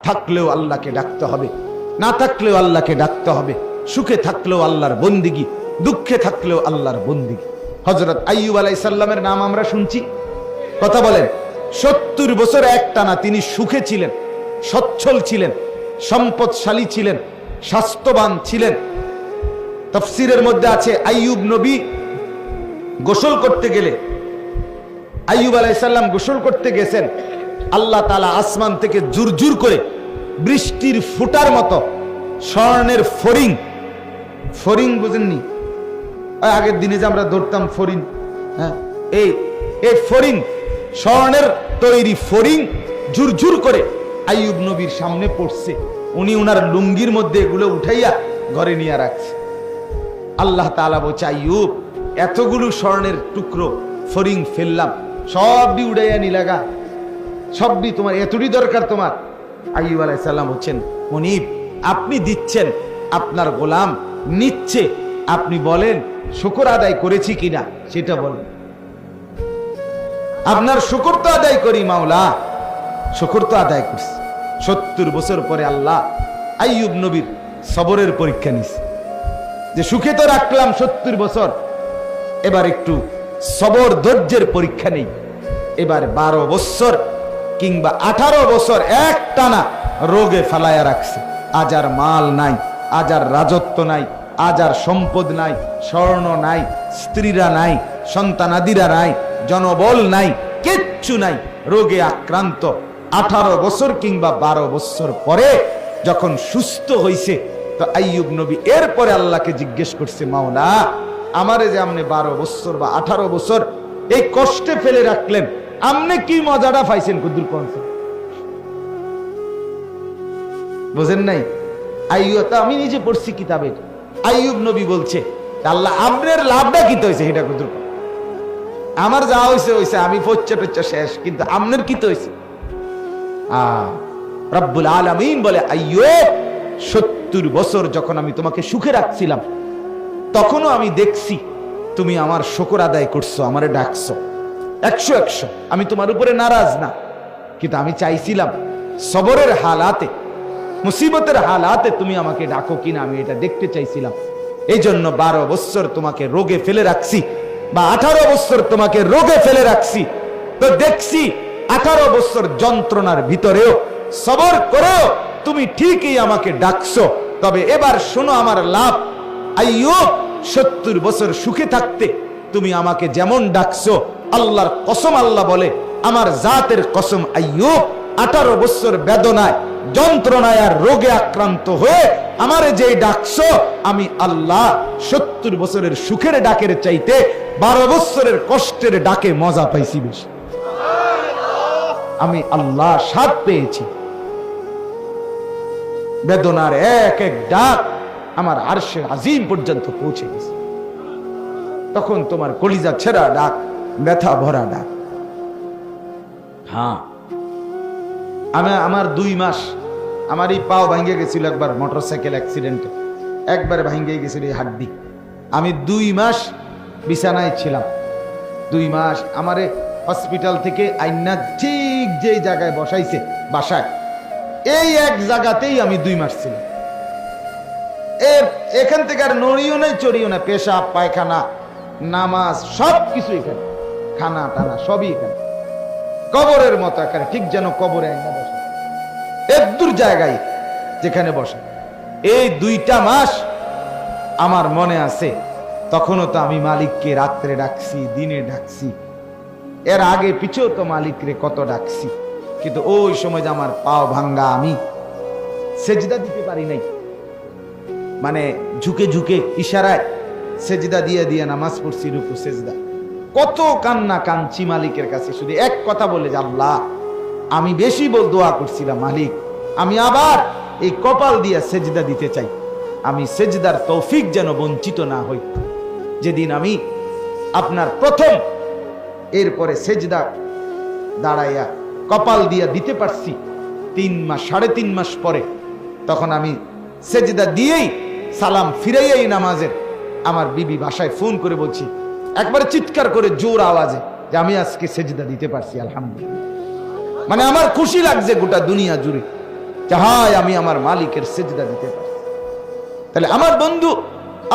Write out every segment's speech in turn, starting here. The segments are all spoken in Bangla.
থাকলেও আল্লাহকে ডাকতে হবে, না থাকলেও আল্লাহকে ডাকতে হবে। সুখে থাকলেও আল্লাহর বন্দিগি, দুঃখে থাকলেও আল্লাহর বন্দিগি। হযরত আইয়ুব আলাইহিস সালামের নাম আমরা শুনছি, কথা বলেন। 70 বছর একটানা তিনি সুখে ছিলেন, সচ্ছল ছিলেন, সম্পদশালী ছিলেন, স্বাস্থ্যবান ছিলেন। তাফসীরের মধ্যে আছে আইয়ুব নবী গোসল করতে গেলে, আইয়ুব আলাইহিস সালাম গোসল করতে গেছেন, আল্লাহ তাআলা আসমান থেকে জুরজুর করে বৃষ্টির ফুটার মতো স্বর্ণের ফড়িং, ফড়িং বুঝেননি? আগের দিনে যে আমরা ধরতাম ফড়িং, হ্যাঁ, এই ফড়িং, স্বর্ণের তৈরি ফড়িং ঝুরঝুর করে আইয়ুব নবীর সামনে পড়ছে। উনি উনার লুঙ্গির মধ্যে এগুলো উঠাইয়া ঘরে নিয়ে রাখছে। আল্লাহ তাআলা বলছে, আইয়ুব, এতগুলো স্বর্ণের টুকরো ফড়িং ফেললাম, সবই উড়াইয়া নিলাগা, সবই তোমার, এতটি দরকার তোমার? আইয়ুব আলাইহিস সালাম বলছেন, মুনিব, আপনি দিচ্ছেন, আপনার গোলাম নিচ্ছে, আপনি বলেন শুকর আদায় করেছি কিনা সেটা বলেন। আপনার শুকর তো আদায় করি মাওলা, শুকর তো আদায় করছি। 70 বছর পরে আল্লাহ আইয়ুব নবীর সবরের পরীক্ষা নিছে, যে সুখে তো রাখলাম 70 বছর, এবার একটু সবর ধৈর্যের পরীক্ষা নেই। এবার 12 বছর কিংবা 18 বছর একটানা রোগে ফালায়া রাখছে। আজ আর মাল নাই, আজ আর রাজত্ব নাই, আজ আর সম্পদ নাই, স্বর্ণ নাই, স্ত্রীরা নাই, সন্তানাদিরা নাই, জনবল নাই, কিচ্ছু নাই, রোগে আক্রান্ত। 18 বছর কিংবা 12 বছর পরে যখন সুস্থ হইছে, তো আইয়ুব নবী এরপরে আল্লাহকে জিজ্ঞেস করছে, মাওলা, আমারে যে আপনি 12 বছর বা 18 বছর এই কষ্টে ফেলে রাখলেন, আপনি কি মজাটা পাইছেন? কুদুর পৌঁছে বুঝেন নাই? আইয়ুব, আমি নিজে পড়ছি কিতাবে, আইয়ুব নবী বলছে, আল্লাহ আপনার লাভটা কি হয়েছে সেটা কুদুর, আমার যা হয়েছে হয়েছে, আমি ফচ্চা টচ্চা শেষ, কিন্তু আপনার কি হয়েছে? রব্বুল আলামিন বলে, আইয়ুব, 70 বছর যখন আমি তোমাকে সুখে রাখছিলাম, তখনও আমি দেখছি তুমি আমার শুকর আদায় করছো, আমারে ডাকছো 100 আমি তোমার উপরে নারাজ না, কিন্তু আমি চাইছিলাম সবরের হালাতে, মুসিবতের হালাতে তুমি আমাকে ডাকো কিনা, আমি এটা দেখতে চাইছিলাম। এই জন্য 12 বছর তোমাকে রোগে ফেলে রাখছি, বা 18 বছর তোমাকে রোগে ফেলে রাখছি, তো দেখছি 18 বছর যন্ত্রণার ভিতরেও সবর করেও তুমি ঠিকই আমাকে ডাকছো। তবে এবার শোনো আমার লাভ, আইয়ুব, 70 বছর সুখে থাকতে তুমি আমাকে যেমন ডাকছো, আল্লাহর কসম, আল্লাহ বলে, আমার জাতের কসম, আইয়ুব, 18 বছর বেদনায়, যন্ত্রণায় আর রোগে আক্রান্ত হয়ে আমারে যেই ডাকছো, আমি আল্লাহ 70 বছরের সুখের ডাকের চাইতে 12 বছরের কষ্টের ডাকে মজা পাইছি বেশি। আমি আল্লাহ স্বাদ পেয়েছি। বেদনার এক এক ডাক আমার আরশে আজিম পর্যন্ত পৌঁছে গেছে। তখন তোমার কলিজা ছেঁড়া ডাক, ব্যথা ভরা ডাক। হ্যাঁ, আমার 2 মাস, আমার এই পাও ভাঙ্গে গেছিল একবার মোটরসাইকেল অ্যাক্সিডেন্টে, একবারে ভাঙ্গে গেছিল এই হাড্ডি। আমি 2 মাস বিছানায় ছিলাম। 2 মাস আমারে হসপিটাল থেকে আইনা ঠিক যেই জায়গায় বসাইছে বাসায়, এই এক জায়গাতেই আমি 2 মাস ছিলাম। এখান থেকে আর নড়িও নাই, চড়িও না, পেশাব পায়খানা নামাজ সবকিছু এখানে, খানা টানা সবই এখানে, কবরের মতো এখানে, ঠিক যেন কবরে আইনা বসে, একদূর জায়গায় যেখানে বসে। এই 2টা মাস আমার মনে আছে, তখনও তো আমি মালিককে রাত্রে ডাকছি, দিনে ডাকছি, এর আগে পিছেও তো মালিকরে কত ডাকছি, কিন্তু ওই সময় যে আমার পাও ভাঙ্গা, আমি সেজদা দিতে পারি নাই, মানে ঝুঁকে ঝুঁকে ইশারায় সেজদা দিয়ে দিয়ে নামাজ পড়ছি, রুকু সেজদা, কত কান্না কাঁদছি মালিকের কাছে, শুধু এক কথা বলে যে আল্লাহ, আমি বেশি দোয়া করছিলাম, মালিক, আমি আবার এই কপাল দিয়ে সেজদা দিতে চাই, আমি সেজদার তৌফিক যেন বঞ্চিত না হই। যেদিন আমি আপনার প্রথম এরপরে সেজদা দাঁড়াইয়া কপাল দিয়া দিতে পারছি 3 মাস, 3.5 মাস পরে, তখন আমি সেজদা দিয়েই সালাম ফিরাইয়াই নামাজের, আমার বিবি বাসায় ফোন করে বলছি, একবারে চিৎকার করে জোর আওয়াজে, যে আমি আজকে সেজদা দিতে পারছি, আলহামদুলিল্লাহ। মানে আমার খুশি লাগছে গোটা দুনিয়া জুড়ে, হায় আমি আমার মালিকের সিজদা দিতে পারি। তাহলে আমার বন্ধু,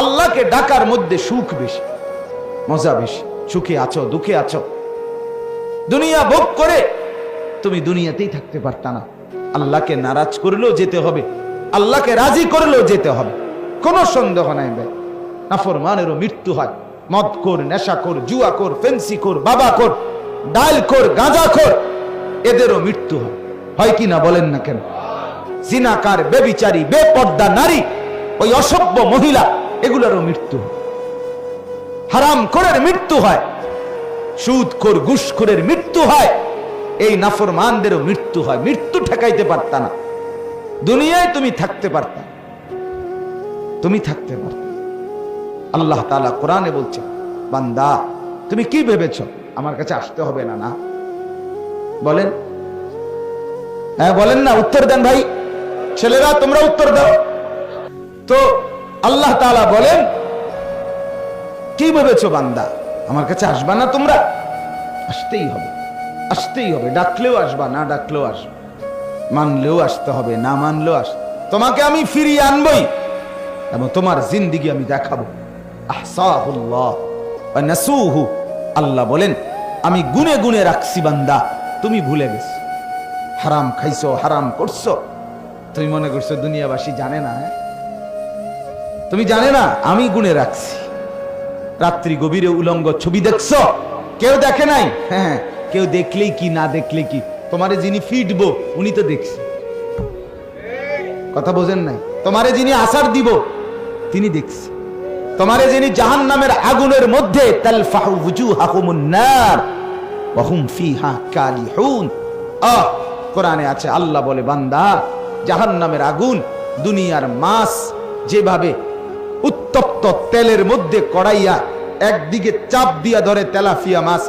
আল্লাহকে ডাকার মধ্যে সুখ বেশি, মজা বেশি। সুখে আছো, দুঃখে আছো, দুনিয়া ভোগ করে তুমি দুনিয়াতেই থাকতে পারতা না। আল্লাহকে নারাজ করলেও যেতে হবে, আল্লাহকে রাজি করলেও যেতে হবে, কোনো সন্দেহ নাই ভাই। নাফরমানেরও মৃত্যু হয়, মদখোর, নেশাখোর, জুয়াখোর, ফেন্সিখোর, বাবাখোর, ডালখোর, গাঁজাখোর, এদেরও মৃত্যু হয়, হয় কি না বলেন না কেন? জিনাকার, বেবিচারী, বেপর্দা নারী, ওই অসভ্য মহিলা, এগুলোরও মৃত্যু হয়। হারামখোরের মৃত্যু হয়, সুদখোর, ঘুষখোরের মৃত্যু হয়, এই নাফরমানদেরও মৃত্যু হয়। মৃত্যু ঠেকাইতে পারতা না, দুনিয়ায় তুমি থাকতে পারতা, তুমি থাকতে পারতা। আল্লাহ তাআলা কোরআনে বলছে, বান্দা তুমি কি ভেবেছ আমার কাছে আসতে হবে না? না বলেন, হ্যাঁ বলেন না, উত্তর দেন ভাই, ছেলেরা তোমরা উত্তর দাও তো। আল্লাহ তাআলা বলেন, কি ভেবেছো বান্দা আমার কাছে আসবা না? তোমরা আসতেই হবে, আসতেই হবে। ডাকলেও আসবা, না ডাকলেও আসবা, মানলেও আসতে হবে, না মানলেও আস। তোমাকে আমি ফিরিয়ে আনবই এবং তোমার জিন্দেগি আমি দেখাবো। আহসাহুল্লাহ ওয়া নাসুহু, আল্লাহ বলেন আমি গুনে গুনে রাখছি বান্দা, তুমি ভুলে গেছো। হারাম খাইছো, হারাম করছো, তুমি মনে করছো দুনিয়াবাসী জানে না? তুমি জানে না আমি গুনে রাখছি। রাত্রি গভীরে উলঙ্গ ছবি দেখছো, কেউ দেখে নাই? হ্যাঁ, কেউ দেখলেই কি না দেখলে কি, তোমারে যিনি ফিটবো উনি তো দেখছে। কথা বোঝেন নাই? তোমারে যিনি আসার দিব তিনি দেখছে। তোমারে যিনি জাহান্নামের আগুনের মধ্যে তালফাহু ওয়ুজুহাহুমুন নার ওয়া হুম ফিহা কালিহুন, কোরআনে আছে, আল্লাহ বলে বান্দা জাহান্নামের আগুন দুনিয়ার মাছ যেভাবে উত্তপ্ত তেলের মধ্যে কড়াইয়া একদিকে চাপ দিয়া ধরে তেলাপিয়া মাছ,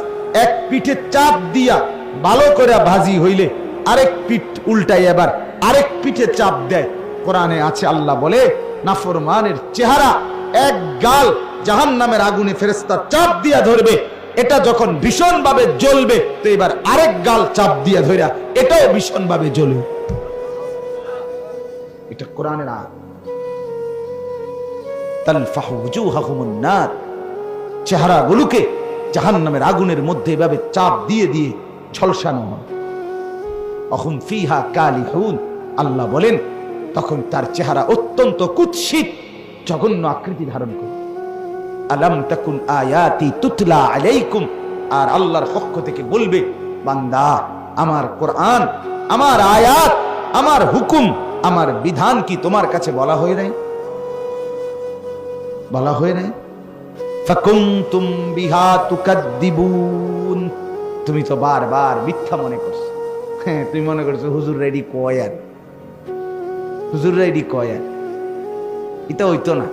এক পিঠে চাপ দিয়া ভালো করে ভাজি হইলে আরেক পিঠ উল্টাই আবার আরেক পিঠে চাপ দেয়। কোরআনে আছে, আল্লাহ বলে নাফরমানের চেহারা এক গাল জাহান্নামের আগুনে ফেরেশতা চাপ দিয়া ধরবে, এটা যখন ভীষণ ভাবে জ্বলবে তো এবার আরেক গাল চাপ দিয়া ধইরা এটাও ভীষণ ভাবে জ্বলবে। এটা কোরআনের আয়াত। তালফাহু ওয়ুজুহাহুমুন নার, চেহারাগুলোকে জাহান্নামের আগুনের মধ্যে এভাবে চাপ দিয়ে দিয়ে ঝলসানো হয়। অহুম ফিহা কালিহুন, আল্লাহ বলেন তখন তার চেহারা অত্যন্ত কুৎসিত, জঘন্য আকৃতি ধারণ করে। আলাম তাকুন আয়াতি তুতলা আলাইকুম, আর আল্লাহর পক্ষ থেকে বলবে বান্দা আমার কোরআন, আমার আয়াত, আমার হুকুম, আমার বিধান কি তোমার কাছে বলা হয় নাই? বলা হয় নাই? ফাকুনতুম বিহা তুকাদ্দিবুন, তুমি তো বারবার মিথ্যা মনে করছো। হ্যাঁ, তুমি মনে করছো হুজুর রেডি কয় আর, হুজুর রেডি কয় আর, এটা হইতো না,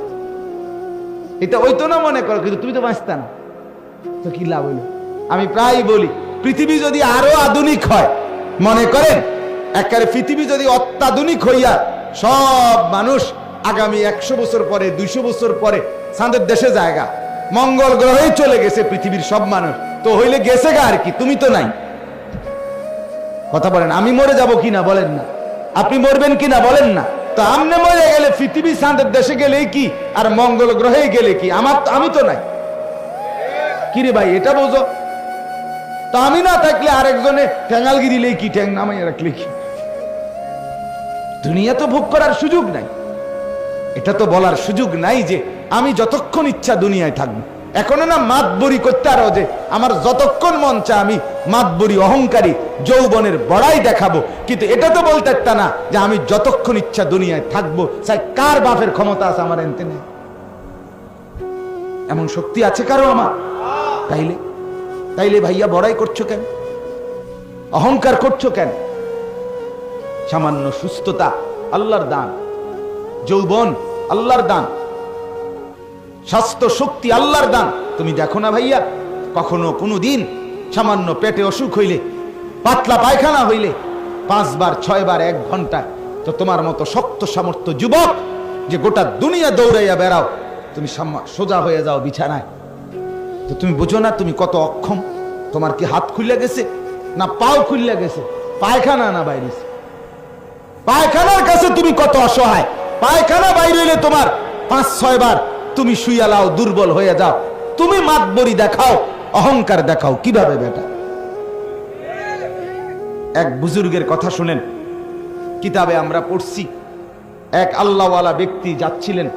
এটা হইতো না মনে করো, কিন্তু তুমি তো বাঁচতা না, তো কি লাভ হইল? আমি প্রায় বলি পৃথিবী যদি আরো আধুনিক হয়, মনে করেন একেবারে পৃথিবী যদি অত্যাধুনিক হইয়া সব মানুষ আগামী 100 বছর পরে 200 বছর পরে চাঁদের দেশে জায়গা, মঙ্গল গ্রহেই চলে গেছে পৃথিবীর সব মানুষ, তো হইলে গেছে গা আর কি, তুমি তো নাই। কথা বলেন, আমি মরে যাব কিনা বলেন না, আপনি মরবেন কিনা বলেন না, তো আমনে মরে গেলে পৃথিবী চাঁদের দেশে গেলে কি আর মঙ্গল গ্রহে গেলে কি, আমি তো নাই। কিরে ভাই এটা বোঝো তো, আমি না থাকলে আরেকজনে ঠ্যাঙ্গালগি দিলেই কি, ঠ্যাং নামাইয়া রাখলে কি, দুনিয়া তো ভোগ করার সুযোগ নাই। এটা তো বলার সুযোগ নাই যে আমি যতক্ষণ ইচ্ছা দুনিয়ায় থাকবো। এখনো না মাতবরি করতে আরো যে আমার যতক্ষণ মন চায় আমি মাতবরি অহংকারী যৌবনের বড়াই দেখাবো, কিন্তু এটা তো বলতে একটা না যে আমি যতক্ষণ ইচ্ছা দুনিয়ায় থাকবো। চাই কার বাপের ক্ষমতা আছে আমার এনতে নেই, এমন শক্তি আছে কারো আমার? তাইলে ভাইয়া বড়াই করছো কেন, অহংকার করছো কেন? সামান্য সুস্থতা আল্লাহর দান, যৌবন আল্লাহর দান, স্বাস্থ্য শক্তি আল্লাহর দান। তুমি দেখো না ভাইয়া, কখনো কোনো দিন সামান্য পেটে অসুখ হইলে, পাতলা পায়খানা হইলে 5 বার 6 বার 1 ঘন্টায়, তো তোমার মতো শক্ত সামর্থ্য যুবক যে গোটা দুনিয়া দৌড়াইয়া বেড়াও, তুমি সোজা হয়ে যাও বিছানায়, তো তুমি বুঝো না তুমি কত অক্ষম? তোমার কি হাত খুলে গেছে না পাও খুলে গেছে, পায়খানা না বাইরে? পায়খানার কাছে তুমি কত অসহায়। পায়খানা বাইরে হইলে তোমার 5-6 বার তুমি শুইয়ালাও, দুর্বল হয়ে যাও। তুমি মাতবরি দেখাও, অহংকার দেখাও কিভাবে বেটা? এক বুজুর্গের কথা শুনেন, কিতাবে আমরা পড়ছি। এক আল্লাহওয়ালা ব্যক্তি যাচ্ছিলেন,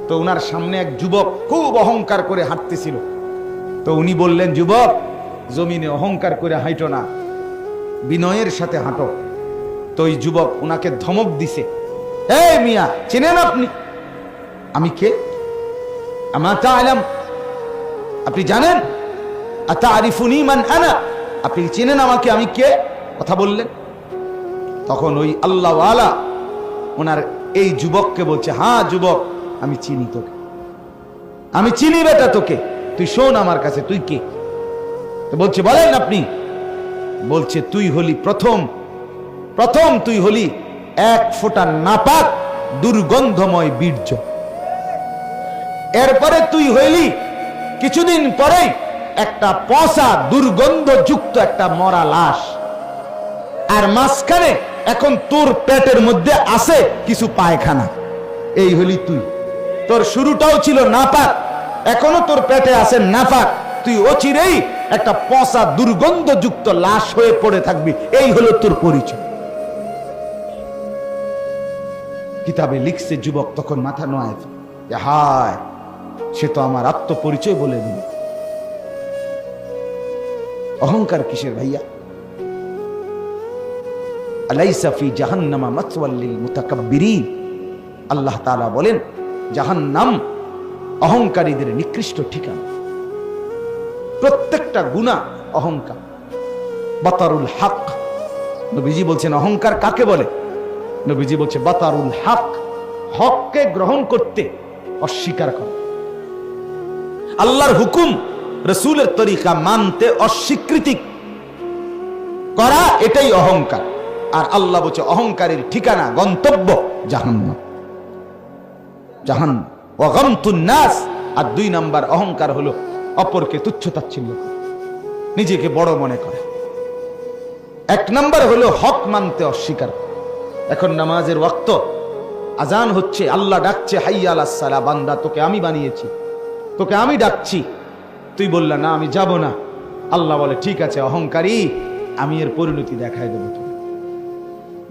তো উনার সামনে এক যুবক খুব অহংকার করে হাঁটতেছিল। তো উনি বললেন, যুবক, জমিনে অহংকার করে হাঁটো না, বিনয়ের সাথে হাঁটো। তো ওই যুবক উনাকে ধমক দিছে, এই মিয়া, চেনেন আপনি আমি কে? আমা তাআলাম, আপনি জানেন? আতারিফুনি মান আনা, আপনি চেনেন আমাকে, আমি কে? কথা বললেন। তখন ওই আল্লাহওয়ালা ওনার এই যুবককে বলছে, হ্যাঁ যুবক, আমি চিনি তোকে, আমি চিনি বেটা তোকে, তুই শোন আমার কাছে, তুই কে? তো বলছে, বলেন আপনি। বলছে, তুই হলি প্রথম তুই হলি 1 ফোঁটা নাপাক দুর্গন্ধময় বীর্য। এরপরে তুই হইলি কিছুদিন পরেই একটা পচা দুর্গন্ধযুক্ত একটা মরা লাশ। আর মাঝখানে এখন তোর পেটের মধ্যে আছে কিছু পায়খানা। এই হলি তুই। তোর শুরুটাও ছিল নাপাক, এখনো তোর পেটে আছে নাপাক। তুই অচিরেই একটা পচা দুর্গন্ধযুক্ত লাশ হয়ে পড়ে থাকবি। এই হলো তোর পরিচয়। কিতাবে লিখছে, যুবক তখন মাথা নোয়ায়, হায়, সে তো আমার আত্মপরিচয় বলে দিল। অহংকার কিসের ভাইয়া? আলাইসা ফি জাহান্নামা মাসওয়াল লিল মুতাকাব্বিরিন, আল্লাহ তাআলা বলেন, জাহান্নাম অহংকারীদের নিকৃষ্ট ঠিকানা। প্রত্যেকটা গুনাহ অহংকার। বাতারুল হক, নবীজি বলছেন অহংকার কাকে বলে? নবীজি বলছে বাতারুল হক, হককে গ্রহণ করতে অস্বীকার করা, আল্লাহর হুকুম রাসূলের তরিকা মানতে অস্বীকৃতি করা, এটাই অহংকার। আর আল্লাহ বলছে অহংকারের ঠিকানা, গন্তব্য জাহান্নাম। জাহান্নাম ওয়া গামতুন নাস। আর 2 নাম্বার অহংকার হলো অপরকে তুচ্ছ-তাচ্ছিল্য করা, নিজেকে বড় মনে করে। 1 নাম্বার হলো হক মানতে অস্বীকার। এখন নামাজের ওয়াক্ত, আজান হচ্ছে, আল্লাহ ডাকছে, হাইয়া আলাস সালাহ, বান্দা তোকে আমি বানিয়েছি, তোকে আমি ডাকছি, তুই বললা না আমি যাব না। আল্লাহ বলে, ঠিক আছে অহংকারী, আমি এর পরিণতি দেখাই দেবো। তুমি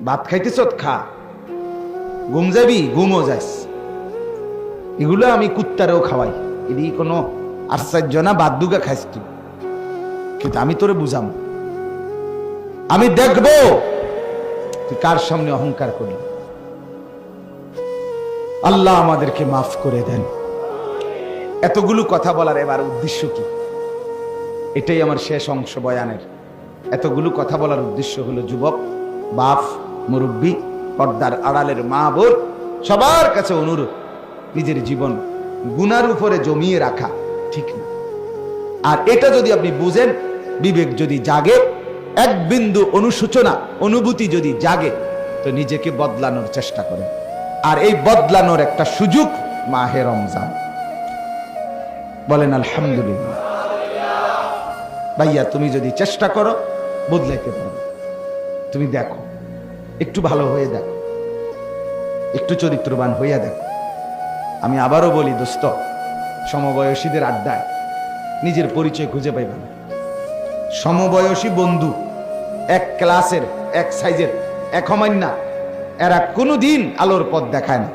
ভাত খাইতেছ, খা, ঘুম যাবি, ঘুমও যাস, এগুলো আমি কুত্তারেও খাওয়াই, এটি কোনো আশ্চর্য না। বাদ দুগা খাইস তুই, কিন্তু আমি তোরে বুঝাম, আমি দেখবো তুই কার সামনে অহংকার করলি। আল্লাহ আমাদেরকে মাফ করে দেন। এতগুলো কথা বলার এবার উদ্দেশ্য কি? এটাই আমার শেষ অংশ বয়ানের। এতগুলো কথা বলার উদ্দেশ্য হলো, যুবক, বাপ, মুরব্বী, পর্দার আড়ালের মা বোন, সবার কাছে অনুরোধ, নিজের জীবন গুনার উপরে জমিয়ে রাখা ঠিক না। আর এটা যদি আপনি বুঝেন, বিবেক যদি জাগে, এক বিন্দু অনুশোচনা অনুভূতি যদি জাগে, তো নিজেকে বদলানোর চেষ্টা করেন। আর এই বদলানোর একটা সুযোগ মাহে রমজান। বলেন আলহামদুলিল্লাহ। ভাইয়া, তুমি যদি চেষ্টা করো বদলাইতে পারবে। তুমি দেখো, একটু ভালো হয়ে দেখো, একটু চরিত্রবান হইয়া দেখো। আমি আবারও বলি দোস্ত, সমবয়সীদের আড্ডায় নিজের পরিচয় খুঁজে পাইবে না। সমবয়সী বন্ধু, এক ক্লাসের, এক সাইজের, এক হমান্না, এরা কোনোদিন আলোর পথ দেখায় না।